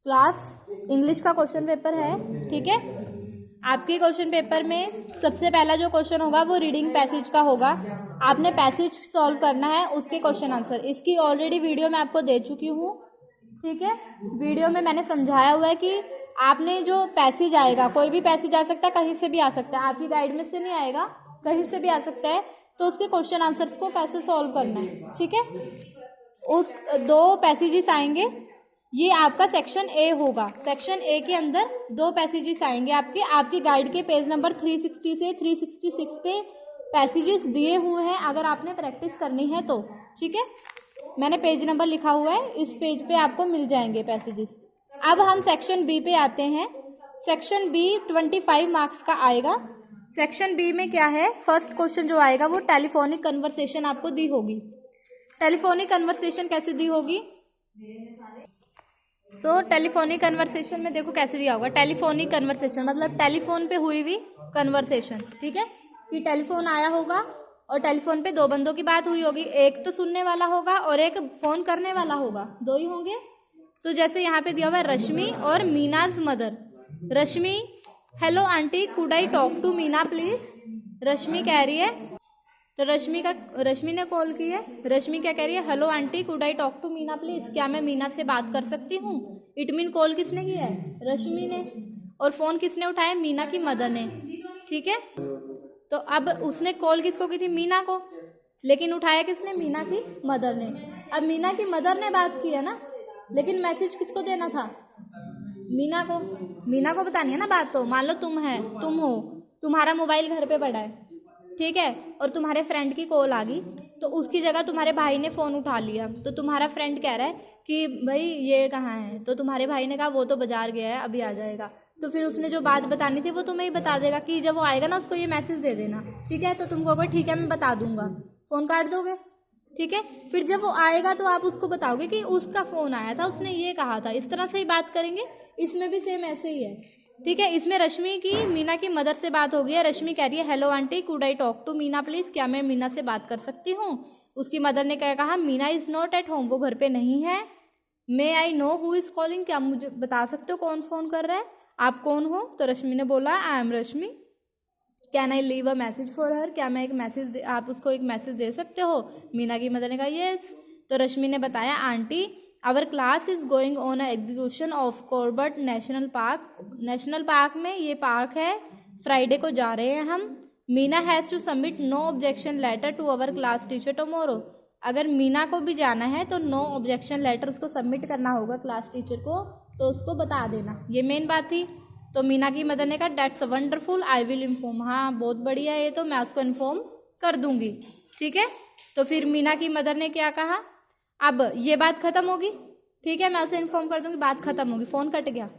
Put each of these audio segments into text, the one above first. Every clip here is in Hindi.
क्लास इंग्लिश का क्वेश्चन पेपर है, ठीक है। आपके क्वेश्चन पेपर में सबसे पहला जो क्वेश्चन होगा वो रीडिंग पैसेज का होगा। आपने पैसेज सॉल्व करना है, उसके क्वेश्चन आंसर। इसकी ऑलरेडी वीडियो मैं आपको दे चुकी हूँ, ठीक है। वीडियो में मैंने समझाया हुआ है कि आपने जो पैसेज आएगा, कोई भी पैसेज आ सकता है, कहीं से भी आ सकता है, आपकी गाइड में से नहीं आएगा, कहीं से भी आ सकता है, तो उसके क्वेश्चन आंसर्स को कैसे सॉल्व करना है, ठीक है। उस 2 पैसेजेस आएंगे, ये आपका सेक्शन ए होगा। सेक्शन ए के अंदर 2 पैसेजेस आएंगे आपकी गाइड के पेज नंबर 360 से 366 पे पैसेजेस दिए हुए हैं, अगर आपने प्रैक्टिस करनी है तो, ठीक है। मैंने पेज नंबर लिखा हुआ है, इस पेज पे आपको मिल जाएंगे पैसेजेस। अब हम सेक्शन बी पे आते हैं। सेक्शन बी 25 मार्क्स का आएगा। सेक्शन बी में क्या है, फर्स्ट क्वेश्चन जो आएगा वो टेलीफोनिक कन्वर्सेशन आपको दी होगी। टेलीफोनिक कन्वर्सेशन कैसे दी होगी? टेलीफोनिक कन्वर्सेशन में देखो कैसे दिया होगा। टेलीफोनिक कन्वर्सेशन मतलब टेलीफोन पे हुई हुई कन्वर्सेशन, ठीक है। कि टेलीफोन आया होगा और टेलीफोन पे 2 बंदों की बात हुई होगी, एक तो सुनने वाला होगा और एक फोन करने वाला होगा, 2 ही होंगे। तो जैसे यहाँ पे दिया हुआ है रश्मि और Meena's mother. Rashmi, hello aunty, could I talk to Meena please? Rashmi कह रही है, तो रश्मि ने कॉल की है। रश्मि क्या कह रही है, hello aunty, could I talk to Meena please? क्या मैं मीना से बात कर सकती हूँ? इट मीन कॉल किसने किया है? रश्मि ने। और फोन किसने उठाया? मीना की मदर ने, ठीक है। तो अब उसने कॉल किसको की थी? मीना को, लेकिन उठाया किसने? मीना की मदर ने। अब मीना की मदर ने बात की है ना, लेकिन मैसेज किसको देना था? मीना को। मीना को बतानी है ना बात। तो मान लो तुम हो, तुम्हारा मोबाइल घर पे पड़ा है, ठीक है, और तुम्हारे फ्रेंड की कॉल आ गई, तो उसकी जगह तुम्हारे भाई ने फोन उठा लिया। तो तुम्हारा फ्रेंड कह रहा है कि भाई ये कहाँ है? तो तुम्हारे भाई ने कहा वो तो बाजार गया है, अभी आ जाएगा। तो फिर उसने जो बात बतानी थी वो तुम्हें ही बता देगा कि जब वो आएगा ना उसको ये मैसेज दे देना, ठीक है। तो तुम कहोगे ठीक है मैं बता दूंगा, फोन काट दोगे, ठीक है। फिर जब वो आएगा तो आप उसको बताओगे कि उसका फोन आया था, उसने ये कहा था, इस तरह से ही बात करेंगे। इसमें भी सेम ऐसे ही है, ठीक है। इसमें रश्मि की मीना की मदर से बात हो गई है। रश्मि कह रही है, hello aunty, could I talk to Meena please? क्या मैं मीना से बात कर सकती हूँ? उसकी मदर ने क्या कहा? Meena is not at home, वो घर पे नहीं है। May I know who is calling? क्या मुझे बता सकते हो कौन फोन कर रहा है? आप कौन हो? तो रश्मि ने बोला, I am Rashmi, can I leave a message for her? क्या मैं आप उसको एक मैसेज दे सकते हो? मीना की मदर ने कहा येस। तो रश्मि ने बताया, aunty our class is going on a execution of Corbett national park. National park में ये पार्क है, फ्राइडे को जा रहे हैं हम। Meena has to submit no objection letter to our class teacher tomorrow. अगर मीना को भी जाना है तो नो ऑब्जेक्शन लेटर उसको सबमिट करना होगा क्लास टीचर को, तो उसको बता देना। ये मेन बात थी। तो मीना की मदर ने कहा, that's wonderful, I will inform. हाँ बहुत बढ़िया है, ये तो मैं उसको इन्फॉर्म कर दूंगी, ठीक है। तो फिर मीना की मदर ने क्या कहा, अब ये बात खत्म होगी, ठीक है, मैं उसे इन्फॉर्म कर दूंगी, बात खत्म होगी, फोन कट गया।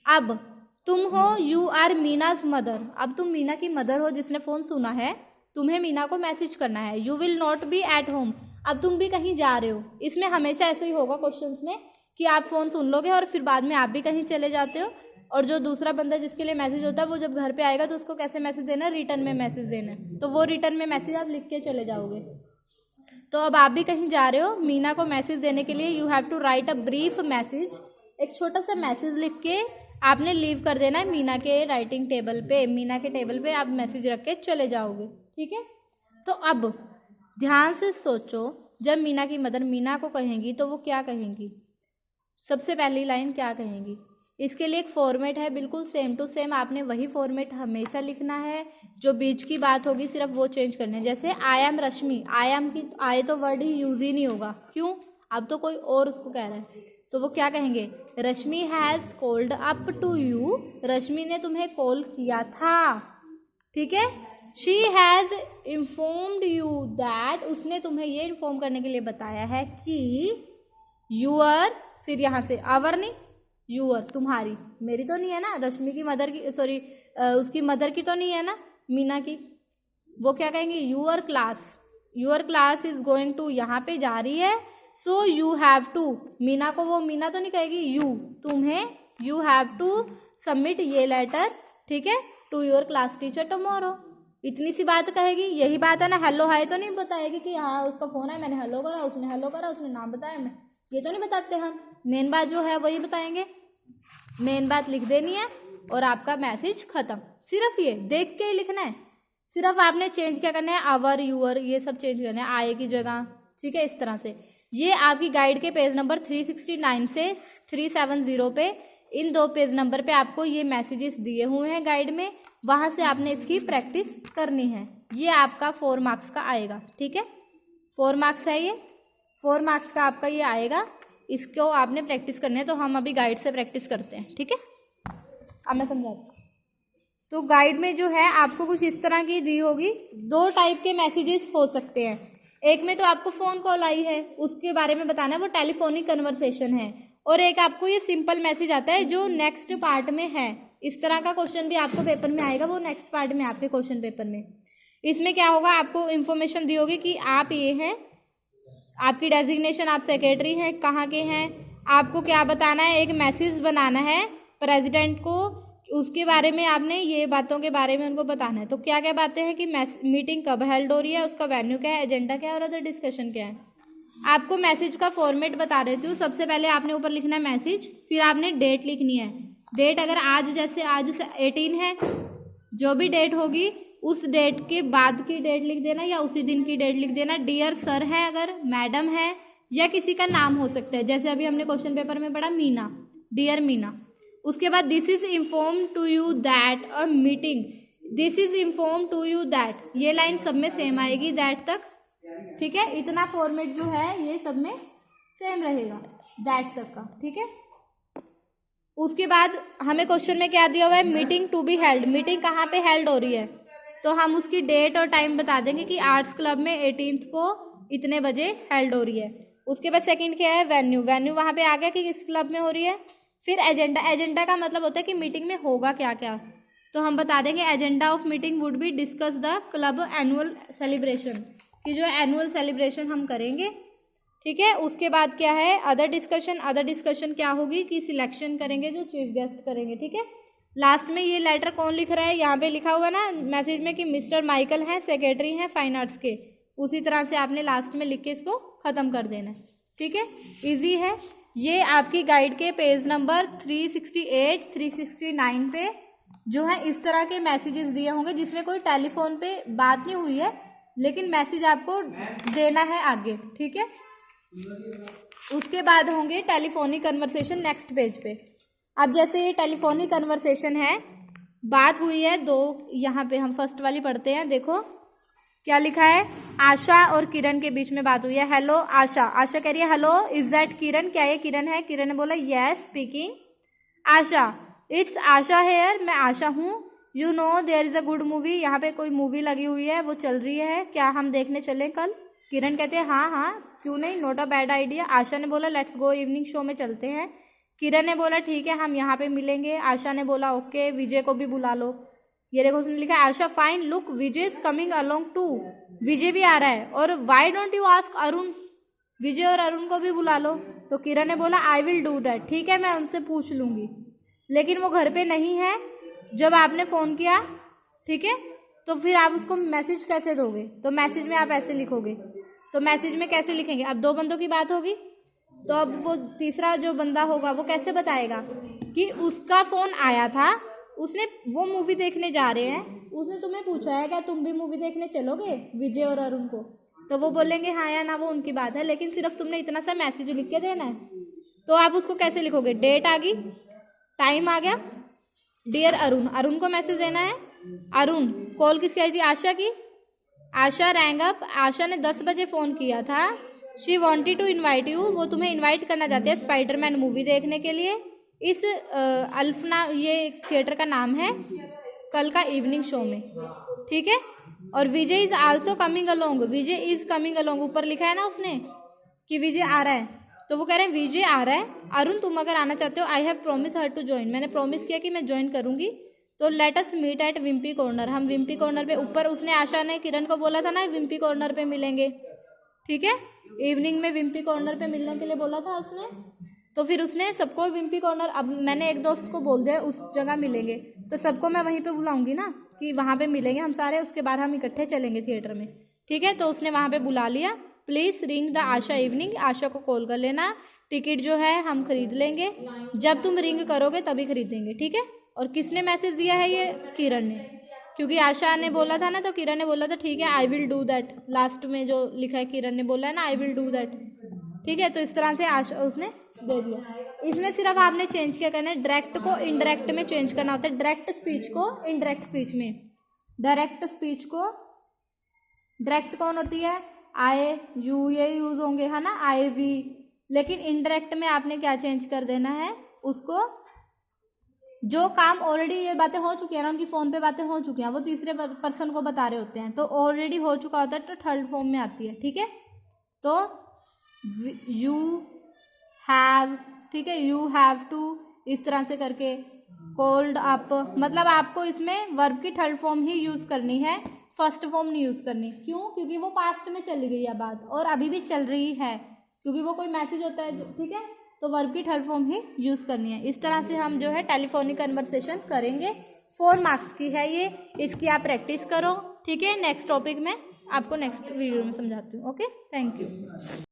अब तुम हो, यू आर मीनाज मदर। अब तुम मीना की मदर हो जिसने फोन सुना है, तुम्हें मीना को मैसेज करना है। You will not be at home, अब तुम भी कहीं जा रहे हो। इसमें हमेशा ऐसे ही होगा क्वेश्चंस में कि आप फोन सुन लोगे और फिर बाद में आप भी कहीं चले जाते हो, और जो दूसरा बंदा जिसके लिए मैसेज होता है वो जब घर पे आएगा तो उसको कैसे मैसेज देना है? रिटर्न में मैसेज देना है। तो वो रिटर्न में मैसेज आप लिख के चले जाओगे। तो अब आप भी कहीं जा रहे हो, मीना को मैसेज देने के लिए you have to write a brief message. एक छोटा सा मैसेज लिख के आपने लीव कर देना है मीना के राइटिंग टेबल पे। मीना के टेबल पे आप मैसेज रख के चले जाओगे, ठीक है। तो अब ध्यान से सोचो, जब मीना की मदर मीना को कहेंगी तो वो क्या कहेंगी? सबसे पहली लाइन क्या कहेंगी? इसके लिए एक फॉर्मेट है, बिल्कुल सेम टू सेम आपने वही फॉर्मेट हमेशा लिखना है। जो बीच की बात होगी सिर्फ वो चेंज करनी है। जैसे I am Rashmi, I am की आई तो वर्ड ही यूज ही नहीं होगा, क्यों? अब तो कोई और उसको कह रहा है, तो वो क्या कहेंगे? Rashmi has called up to you, Rashmi ने तुम्हें कॉल किया था, ठीक है। She has informed you that, उसने तुम्हें ये इन्फॉर्म करने के लिए बताया है कि यूअर, फिर यहाँ से आवर नहीं, यूअर तुम्हारी, मेरी तो नहीं है ना, रश्मि की मदर की, सॉरी उसकी मदर की तो नहीं है ना, मीना की। वो क्या कहेंगे? Your class is going to, यहाँ पे जा रही है, so you have to, Meena को, वो मीना तो नहीं कहेगी, यू, तुम्हें, यू हैव टू सबमिट ये लेटर, ठीक है, to your class teacher tomorrow. इतनी सी बात कहेगी, यही बात है ना। हेलो हाय तो नहीं बताएगी कि हाँ उसका फोन है, मैंने हेलो करा, उसने हेलो करा, उसने नाम बताया, मैं ये तो नहीं बताते हम। मेन बात जो है वही बताएंगे, मेन बात लिख देनी है और आपका मैसेज खत्म। सिर्फ ये देख के ही लिखना है। सिर्फ आपने चेंज क्या करना है, आवर यूअर ये सब चेंज करना है आए की जगह, ठीक है। इस तरह से ये आपकी गाइड के पेज नंबर 369 से 370 पे, इन 2 पेज नंबर पे आपको ये मैसेजेस दिए हुए हैं गाइड में, वहां से आपने इसकी प्रैक्टिस करनी है। ये आपका 4 मार्क्स का आएगा, ठीक है। 4 मार्क्स है ये, 4 मार्क्स का आपका ये आएगा। इसको आपने प्रैक्टिस करनी है, तो हम अभी गाइड से प्रैक्टिस करते हैं, ठीक है। अब मैं समझाती हूँ। तो गाइड में जो है आपको कुछ इस तरह की दी होगी। 2 टाइप के मैसेजेस हो सकते हैं। एक में तो आपको फ़ोन कॉल आई है, उसके बारे में बताना है, वो टेलीफोनिक कन्वर्सेशन है। और एक आपको ये सिंपल मैसेज आता है जो नेक्स्ट पार्ट में है। इस तरह का क्वेश्चन भी आपको पेपर में आएगा, वो नेक्स्ट पार्ट में आपके क्वेश्चन पेपर में। इसमें क्या होगा, आपको इन्फॉर्मेशन दी होगी कि आप ये हैं, आपकी डेजिग्नेशन, आप सेक्रेटरी हैं, कहाँ के हैं, आपको क्या बताना है, एक मैसेज बनाना है प्रेसिडेंट को, उसके बारे में आपने ये बातों के बारे में उनको बताना है। तो क्या क्या बातें हैं कि मीटिंग कब हेल्ड हो रही है, उसका वेन्यू क्या है, एजेंडा क्या है और अदर डिस्कशन क्या है। आपको मैसेज का फॉर्मेट बता देती हूँ। सबसे पहले आपने ऊपर लिखना है मैसेज, फिर आपने डेट लिखनी है। डेट अगर आज, जैसे आज 18 है, जो भी डेट होगी उस डेट के बाद की डेट लिख देना या उसी दिन की डेट लिख देना। डियर सर है, अगर मैडम है, या किसी का नाम हो सकता है, जैसे अभी हमने क्वेश्चन पेपर में पढ़ा मीना, डियर मीना। उसके बाद this is inform to you that a meeting, this is inform to you that, ये लाइन सब में सेम आएगी दैट तक, ठीक है। इतना फॉर्मेट जो है ये सब में सेम रहेगा दैट तक का, ठीक है। उसके बाद हमें क्वेश्चन में क्या दिया हुआ है, meeting to be held, meeting कहाँ पे हेल्ड हो रही है, तो हम उसकी डेट और टाइम बता देंगे कि आर्ट्स क्लब में 18 को इतने बजे हेल्ड हो रही है। उसके बाद सेकंड क्या है, वेन्यू, वेन्यू वहाँ पे आ गया कि किस क्लब में हो रही है। फिर एजेंडा, एजेंडा का मतलब होता है कि मीटिंग में होगा क्या क्या, तो हम बता देंगे agenda of meeting would be discuss the club annual celebration, कि जो एनुअल सेलिब्रेशन हम करेंगे, ठीक है। उसके बाद क्या है, अदर डिस्कशन, अदर डिस्कशन क्या होगी कि सिलेक्शन करेंगे जो चीफ गेस्ट करेंगे, ठीक है। लास्ट में ये लेटर कौन लिख रहा है, यहाँ पे लिखा हुआ ना मैसेज में कि मिस्टर माइकल हैं, सेक्रेटरी हैं फाइन आर्ट्स के, उसी तरह से आपने लास्ट में लिख के इसको ख़त्म कर देना है, ठीक है। इजी है। ये आपकी गाइड के पेज नंबर 368 369 पे जो है इस तरह के मैसेजेस दिए होंगे, जिसमें कोई टेलीफोन पे बात नहीं हुई है, लेकिन मैसेज आपको देना है आगे, ठीक है। उसके बाद होंगे टेलीफोनिक कन्वर्सेशन नेक्स्ट पेज पे। अब जैसे ये टेलीफोनिक कन्वर्सेशन है, बात हुई है 2, यहाँ पे हम फर्स्ट वाली पढ़ते हैं। देखो क्या लिखा है, आशा और किरण के बीच में बात हुई है। हेलो आशा, आशा कह रही है हेलो इज दैट किरण, क्या ये किरण है। किरण ने बोला yes speaking. Asha, it's Asha here, मैं आशा हूँ। You know there is a good movie, यहाँ पे कोई मूवी लगी हुई है, वो चल रही है, क्या हम देखने चले कल। किरण कहते हैं हाँ हाँ क्यों नहीं, नॉट अ बैड आइडिया। आशा ने बोला लेट्स गो, इवनिंग शो में चलते हैं। किरण ने बोला ठीक है हम यहाँ पे मिलेंगे। आशा ने बोला ओके, विजय को भी बुला लो। ये देखो उसने लिखा है Asha fine look Vijay is coming along too, Vijay भी आ रहा है। और why don't you ask Arun, Vijay और अरुण को भी बुला लो। तो किरण ने बोला आई विल डू दैट, ठीक है मैं उनसे पूछ लूँगी, लेकिन वो घर पे नहीं है जब आपने फ़ोन किया, ठीक है। तो फिर आप उसको मैसेज कैसे दोगे, तो मैसेज में आप ऐसे लिखोगे। तो मैसेज में कैसे लिखेंगे, अब 2 बंदों की बात होगी, तो अब वो तीसरा जो बंदा होगा वो कैसे बताएगा कि उसका फ़ोन आया था, उसने वो मूवी देखने जा रहे हैं, उसने तुम्हें पूछा है क्या तुम भी मूवी देखने चलोगे विजय और अरुण को, तो वो बोलेंगे हाँ या ना, वो उनकी बात है, लेकिन सिर्फ तुमने इतना सा मैसेज लिख के देना है। तो आप उसको कैसे लिखोगे, डेट आ गई, टाइम आ गया, डियर अरुण, अरुण को मैसेज देना है। अरुण, कॉल किसकी आई थी, आशा की। आशा रैंग अप, आशा ने 10 बजे फ़ोन किया था। She wanted to invite you, वो तुम्हें इन्वाइट करना चाहते हैं स्पाइडरमैन मूवी देखने के लिए। इस अल्फना, ये थिएटर का नाम है, कल का इवनिंग शो में, ठीक है। और Vijay is also coming along, Vijay is coming along, ऊपर लिखा है ना उसने कि विजय आ रहा है, तो वो कह रहे हैं विजय आ रहा है। अरुण तुम अगर आना चाहते हो, I have promise her to join, मैंने प्रॉमिस किया कि मैं ज्वाइन करूंगी। तो let us meet at Wimpy Corner, हम विम्पी कॉर्नर पे, ऊपर उसने आशा ने किरण को बोला था ना विम्पी कॉर्नर पे मिलेंगे, ठीक है। इवनिंग में विम्पी कॉर्नर पे मिलने के लिए बोला था उसने, तो फिर उसने सबको विम्पी कॉर्नर, अब मैंने एक दोस्त को बोल दिया उस जगह मिलेंगे, तो सबको मैं वहीं पे बुलाऊंगी ना कि वहाँ पे मिलेंगे हम सारे, उसके बाद हम इकट्ठे चलेंगे थिएटर में, ठीक है। तो उसने वहाँ पे बुला लिया। Please ring the Asha evening, Asha को कॉल कर लेना। टिकट जो है हम खरीद लेंगे, जब तुम रिंग करोगे तभी खरीदेंगे, ठीक है। और किसने मैसेज दिया है? ये किरण ने, क्योंकि आशा ने बोला था ना, तो किरण ने बोला था ठीक है I will do that. Last में जो लिखा है किरण ने बोला है ना आई विल डू दैट, ठीक है। तो इस तरह से आशा उसने दे दिया। इसमें सिर्फ आपने चेंज क्या करना है, डायरेक्ट को इनडायरेक्ट में चेंज करना होता है, डायरेक्ट स्पीच को इनडायरेक्ट स्पीच में। डायरेक्ट स्पीच को, डायरेक्ट कौन होती है? आई, यू, ये यूज होंगे है ना, आई, वी। लेकिन इनडायरेक्ट में आपने क्या चेंज कर देना है उसको, जो काम ऑलरेडी ये बातें हो चुकी है ना, उनकी फोन पे बातें हो चुकी हैं, वो तीसरे पर्सन को बता रहे होते हैं, तो ऑलरेडी हो चुका होता है तो थर्ड फॉर्म में आती है, ठीक है। तो यू हैव, ठीक है, यू हैव टू, इस तरह से करके कॉल्ड अप, मतलब आपको इसमें वर्ब की थर्ड फॉर्म ही यूज करनी है, फर्स्ट फॉर्म नहीं यूज करनी। क्यों? क्योंकि वो पास्ट में चली गई है बात और अभी भी चल रही है, क्योंकि वो कोई मैसेज होता है, ठीक है, तो वर्ब की थर्ड फॉर्म ही यूज करनी है। इस तरह से हम जो है टेलीफोनिक कन्वर्सेशन करेंगे। 4 मार्क्स की है ये, इसकी आप प्रैक्टिस करो, ठीक है। नेक्स्ट टॉपिक में आपको नेक्स्ट वीडियो में समझाती हूँ। Okay, thank you.